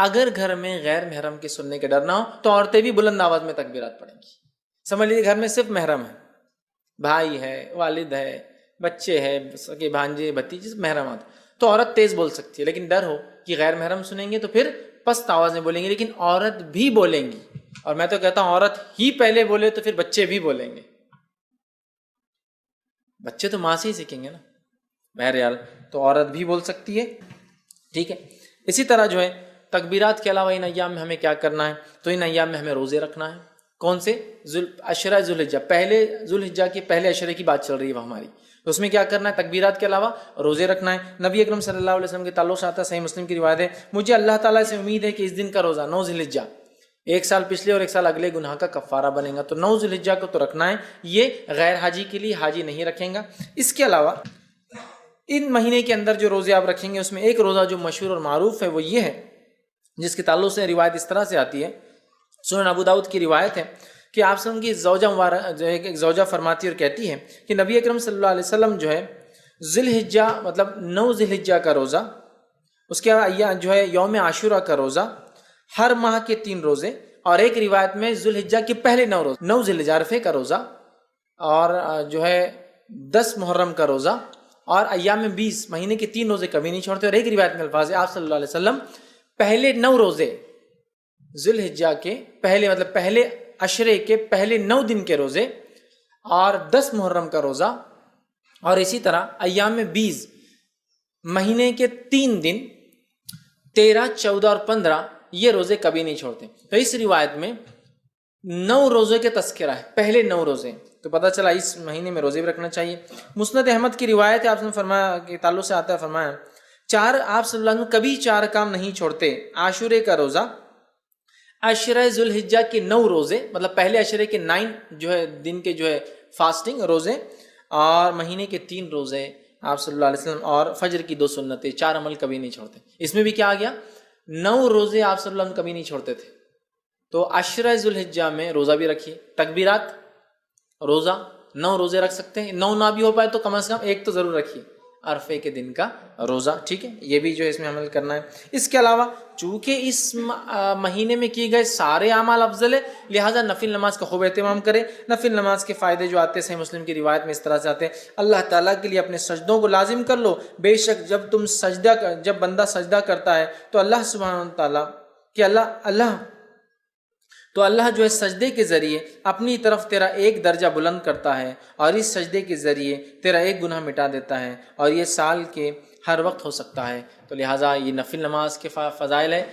اگر گھر میں غیر محرم کے سننے کے ڈر نہ ہو تو عورتیں بھی بلند آواز میں تکبیرات پڑھیں گی. سمجھ لیجیے گھر میں صرف محرم ہے، بھائی ہے، والد ہے، بچے ہے، سگے بھانجے بھتیجے، محرمات، تو عورت تیز بول سکتی ہے. لیکن ڈر ہو کہ غیر محرم سنیں گے تو پھر پست آواز میں بولیں گے. لیکن عورت بھی بولیں گی، اور میں تو کہتا ہوں عورت ہی پہلے بولے تو پھر بچے بھی بولیں گے. بچے تو ماں سے ہی سیکھیں گے نا. بہرحال تو عورت بھی بول سکتی ہے. ٹھیک ہے. اسی طرح جو ہے تکبیرات کے علاوہ ان ایام میں ہمیں کیا کرنا ہے؟ تو ان ایام میں ہمیں روزے رکھنا ہے. کون سے؟ عشرہ ذوالحجہ، پہلے ذوالحجہ کے پہلے عشرے کی بات چل رہی ہے وہ ہماری. تو اس میں کیا کرنا ہے؟ تکبیرات کے علاوہ روزے رکھنا ہے. نبی اکرم صلی اللہ علیہ وسلم کے تعلق سے آتا ہے، صحیح مسلم کی روایت ہے، مجھے اللہ تعالیٰ سے امید ہے کہ اس دن کا روزہ 9 ذوالحجہ، ایک سال پچھلے اور ایک سال اگلے گناہ کا کفارہ بنے گا. تو 9 ذوالحجہ کو تو رکھنا ہے. یہ غیر حاجی کے لیے، حاجی نہیں رکھیں گا. اس کے علاوہ ان مہینے کے اندر جو روزے آپ رکھیں گے اس میں ایک روزہ جو مشہور اور معروف ہے وہ یہ ہے، جس کے تعلق سے روایت اس طرح سے آتی ہے، سنن ابو داؤد کی روایت ہے کہ آپ سے ان کی زوجہ مبارک جو ہے ایک زوجہ فرماتی اور کہتی ہے کہ نبی اکرم صلی اللہ علیہ وسلم جو ہے ذوالحجہ مطلب 9 ذوالحجہ کا روزہ، اس کے بعد جو ہے یوم عاشورہ کا روزہ، ہر ماہ کے 3 روزے، اور ایک روایت میں ذوالحجہ کے پہلے 9 روزے، 9 ذوالحجہ عرفے کا روزہ، اور جو ہے 10 محرم کا روزہ، اور ایام 20 مہینے کے 3 روزے کبھی نہیں چھوڑتے. اور ایک روایت میں الفاظ ہے آپ صلی اللہ علیہ وسلم پہلے 9 روزے ذوالحجہ کے پہلے مطلب پہلے عشرے کے پہلے 9 دن کے روزے، اور 10 محرم کا روزہ، اور اسی طرح ایام 20 مہینے کے 3 دن 13، 14 اور 15 یہ روزے کبھی نہیں چھوڑتے. تو اس روایت میں 9 روزے کے تذکرہ ہے، پہلے 9 روزے. تو پتہ چلا اس مہینے میں روزے بھی رکھنا چاہیے. مسند احمد کی روایت ہے، آپ نے فرمایا کہ تعلق سے آتا ہے، فرمایا آپ صلی اللہ علیہ وسلم کبھی 4 کام نہیں چھوڑتے: عاشورے کا روزہ، عشرہ ذوالحجہ کے 9 روزے مطلب پہلے عشرے کے 9 جو ہے دن کے جو ہے فاسٹنگ روزے، اور مہینے کے 3 روزے آپ صلی اللہ علیہ وسلم، اور فجر کی 2 سنتیں. 4 عمل کبھی نہیں چھوڑتے. اس میں بھی کیا آ گیا؟ 9 روزے آپ صلی اللہ علیہ وسلم کبھی نہیں چھوڑتے تھے. تو عشرہ ذوالحجہ میں روزہ بھی رکھیے. تکبیرات، روزہ، 9 روزے رکھ سکتے ہیں. 9 نہ بھی ہو پائے تو کم از کم ایک تو ضرور رکھیے، عرفے کے دن کا روزہ. ٹھیک ہے، یہ بھی جو ہے اس میں عمل کرنا ہے. اس کے علاوہ چونکہ اس مہینے میں کیے گئے سارے اعمال افضل ہے، لہٰذا نفل نماز کا خوب اہتمام کریں. نفل نماز کے فائدے جو آتے ہیں صحیح مسلم کی روایت میں اس طرح سے آتے ہیں: اللہ تعالیٰ کے لیے اپنے سجدوں کو لازم کر لو، بے شک جب بندہ سجدہ کرتا ہے تو اللہ سبحانہ تعالیٰ کہ اللہ جو ہے سجدے کے ذریعے اپنی طرف تیرا ایک درجہ بلند کرتا ہے، اور اس سجدے کے ذریعے تیرا ایک گناہ مٹا دیتا ہے، اور یہ سال کے ہر وقت ہو سکتا ہے. تو لہٰذا یہ نفل نماز کے فضائل ہے.